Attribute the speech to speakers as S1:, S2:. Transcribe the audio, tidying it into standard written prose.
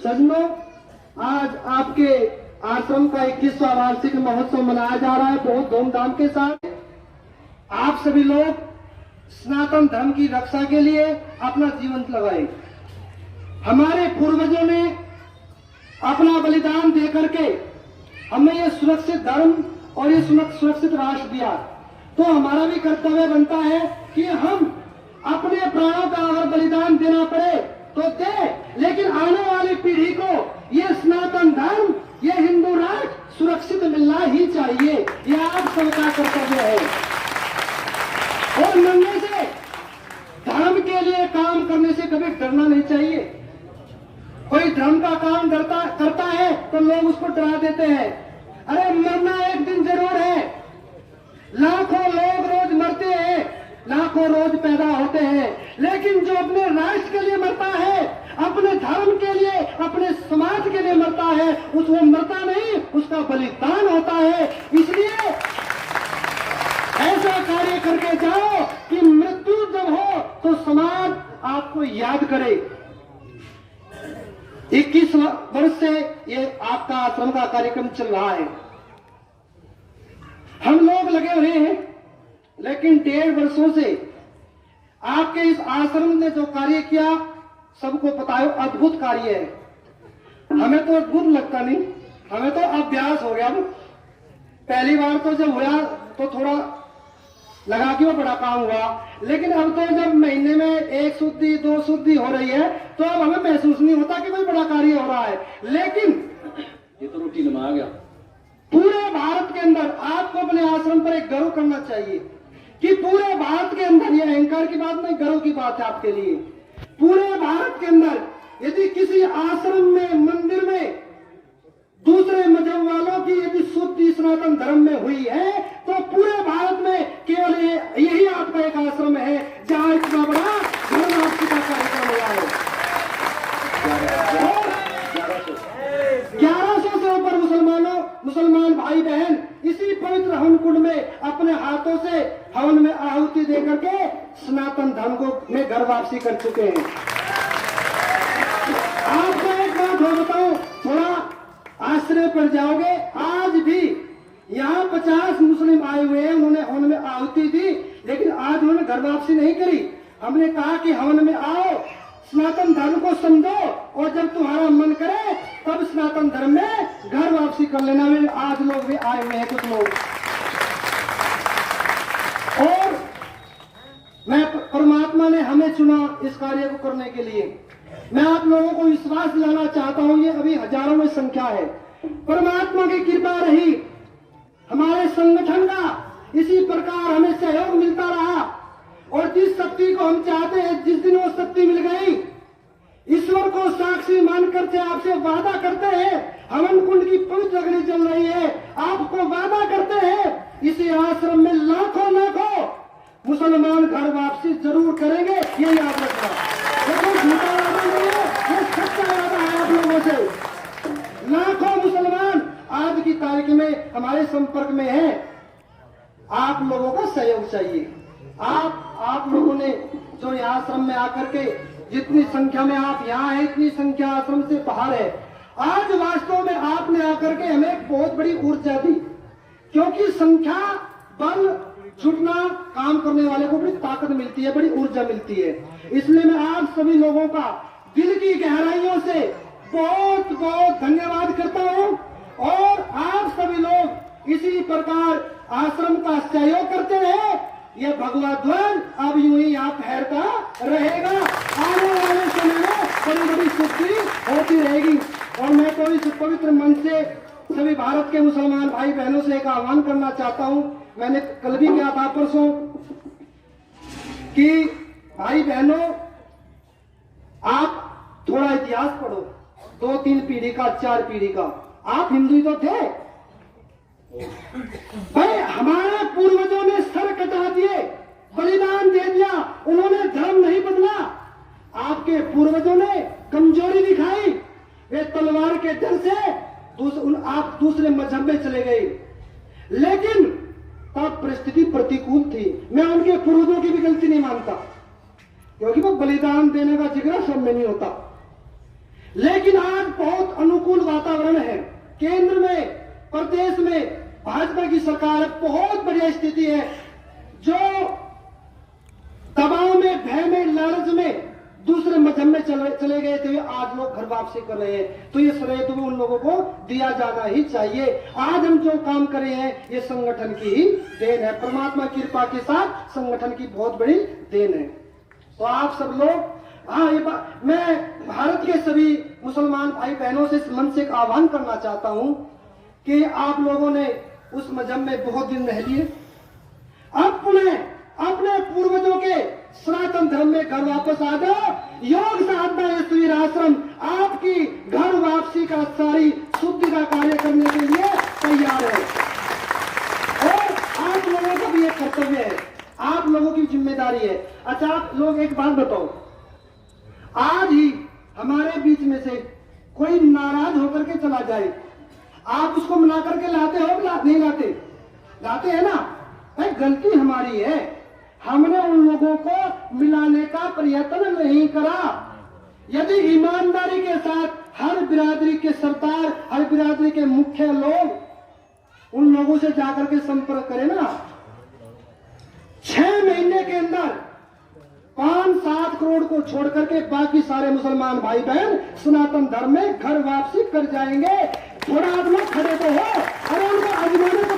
S1: सज्जनों, आज आपके आश्रम का 21वां वार्षिक महोत्सव मनाया जा रहा है बहुत धूमधाम के साथ। आप सभी लोग सनातन धर्म की रक्षा के लिए अपना जीवन लगाए। हमारे पूर्वजों ने अपना बलिदान दे करके हमें ये सुरक्षित धर्म और ये सुरक्षित राष्ट्र दिया, तो हमारा भी कर्तव्य बनता है कि हम अपने प्राणों का अगर बलिदान देना पड़े तो दे, लेकिन आने वाली पीढ़ी को ये सनातन धर्म, ये हिंदू राष्ट्र सुरक्षित मिलना ही चाहिए। यह आप सबका कर्तव्य है। और मरने से, धर्म के लिए काम करने से कभी डरना नहीं चाहिए। कोई धर्म का काम करता है तो लोग उसको डरा देते हैं। अरे मरना एक दिन जरूर है। लाखों लोग रोज मरते हैं, लाखों रोज पैदा होते हैं, लेकिन जो अपने राष्ट्र के लिए मरता है, अपने धर्म के लिए, अपने समाज के लिए मरता है, वो मरता नहीं, उसका बलिदान होता है। इसलिए ऐसा कार्य करके जाओ कि मृत्यु जब हो तो समाज आपको याद करे। 21 वर्ष से ये आपका आश्रम का कार्यक्रम चल रहा है। हम लोग लगे हुए हैं, लेकिन 1.5 वर्षों से आपके इस आश्रम ने जो कार्य किया सबको पता है, अद्भुत कार्य है। हमें तो अद्भुत लगता नहीं, हमें तो अभ्यास हो गया। पहली बार तो जब हुआ तो थोड़ा लगा कि वो बड़ा काम हुआ, लेकिन अब तो जब महीने में 1 शुद्धि 2 शुद्धि हो रही है तो अब हमें महसूस नहीं होता कि कोई बड़ा कार्य हो रहा है। लेकिन
S2: ये तो रूटीन में आ गया।
S1: पूरे भारत के अंदर आपको अपने आश्रम पर एक गर्व करना चाहिए कि पूरे भारत के अंदर, ये अहंकार की बात नहीं, गर्व की बात है आपके लिए। पूरे भारत के अंदर यदि किसी आश्रम में, मंदिर में दूसरे मजहब वालों की यदि शुद्धि सनातन धर्म में हुई है तो पूरे भारत में केवल यही आपका एक आश्रम है जहां इतना बड़ा धर्म आपसी का कार्यक्रम हुआ है। 1100 से ऊपर मुसलमान भाई बहन इसी पवित्र हवन कुंड में अपने हाथों से हवन में आहुति देकर के सनातन धर्म को में घर वापसी कर चुके हैं। आपको एक बात और बताऊं, थोड़ा आश्चर्य पड़ जाओगे। आज भी यहाँ 50 मुस्लिम आए हुए हैं, उन्होंने हवन में आहुति दी, लेकिन आज उन्होंने घर वापसी नहीं करी। हमने कहा कि हवन में आओ, सनातन धर्म को समझो, और जब तुम्हारा मन करे तब सनातन धर्म में घर वापसी कर लेना। में आज लोग भी आए हुए हैं, कुछ लोग। और मैं, परमात्मा ने हमें चुना इस कार्य को करने के लिए। मैं आप लोगों को विश्वास दिलाना चाहता हूं, ये अभी हजारों में संख्या है। परमात्मा की कृपा रही, हमारे संगठन का इसी प्रकार हमें सहयोग मिलता रहा, और जिस शक्ति को हम चाहते हैं, जिस दिन वो शक्ति मिल गई, ईश्वर को साक्षी मानकर से आपसे वादा करते हैं, हवन कुंड की पवित्र अग्नि चल रही है, आपको वादा करते हैं इसी आश्रम में लाखों मुसलमान घर वापसी जरूर करेंगे। ये याद रखना, देखो झूठा वादा नहीं है, ये सच्चा वादा है आप लोगों से। लाखों मुसलमान आज की तारीख में हमारे संपर्क में हैं। आप लोगों का सहयोग चाहिए। आप लोगों ने जो यहाँ आश्रम में आकर के जितनी संख्या में आप यहाँ हैं, इतनी संख्या आश्रम से बाहर है। आज वास्तव में आपने आकर के हमें एक बहुत बड़ी ऊर्जा दी, क्योंकि संख्या बल जुटना, काम करने वाले को बड़ी ताकत मिलती है, बड़ी ऊर्जा मिलती है। इसलिए मैं आप सभी लोगों का दिल की गहराइयों से बहुत बहुत धन्यवाद करता हूं, और आप सभी लोग इसी प्रकार आश्रम का सहयोग करते रहे। यह भगवा ध्वज अब यूं ही यहाँ फहरता रहेगा। आने वाले समय में बड़ी बड़ी शुद्धि होती रहेगी। और मैं तो इस पवित्र मन से सभी भारत के मुसलमान भाई बहनों से एक आह्वान करना चाहता हूं। मैंने कल भी किया था, परसों, कि भाई बहनों, आप थोड़ा इतिहास पढ़ो, 2-3 पीढ़ी का, 4 पीढ़ी का। आप हिंदू तो थे भाई, हमारे पूर्वजों ने सर कटा दिए, बलिदान दे दिया, उन्होंने धर्म नहीं बदला। आपके पूर्वजों ने कमजोरी दिखाई, वे तलवार के डर से आप दूसरे मजहब में चले गए, लेकिन तब परिस्थिति प्रतिकूल थी। मैं उनके पूर्वजों की भी गलती नहीं मानता, क्योंकि वो बलिदान देने का जिगरा सब में नहीं होता। लेकिन लेकिन आज बहुत अनुकूल वातावरण है। केंद्र में, प्रदेश में भाजपा की सरकार है, बहुत बढ़िया स्थिति है। जो दबाव में, भय में, लालच में दूसरे मजहब में चले गए थे, आज लोग घर वापसी कर रहे हैं। तो ये श्रेय तो उन लोगों को दिया जाना ही चाहिए। आज हम जो काम कर रहे हैं ये संगठन की ही देन है। परमात्मा की कृपा के साथ संगठन की बहुत बड़ी देन है। तो आप सब लोग, मैं भारत के सभी मुसलमान भाई बहनों से इस मन से एक आह्वान करना चाहता हूं कि आप लोगों ने उस मजहब में बहुत दिन रह लिए, अब पुनः अपने पूर्वजों के सनातन धर्म में घर वापस आ जाओ। योग साधना ईश्वर आश्रम आपकी घर वापसी का सारी शुद्धि का कार्य करने के लिए तैयार है। और आप लोगों का भी एक कर्तव्य है, आप लोगों की जिम्मेदारी है। अच्छा, आप लोग एक बात बताओ, आज ही हमारे बीच में से कोई नाराज होकर के चला जाए, आप उसको मना करके लाते हो? नहीं लाते? लाते हैं ना भाई। गलती हमारी है, हमने उन लोगों को मिलाने का प्रयत्न नहीं करा। यदि ईमानदारी के साथ हर बिरादरी के सरदार, हर बिरादरी के मुख्य लोग उन लोगों से जाकर के संपर्क करें ना, 6 महीने के अंदर 5-7 करोड़ को छोड़ करके बाकी सारे मुसलमान भाई बहन सनातन धर्म में घर वापसी कर जाएंगे। थोड़ा आप लोग खड़े तो हो, अरे उनको आजमाने को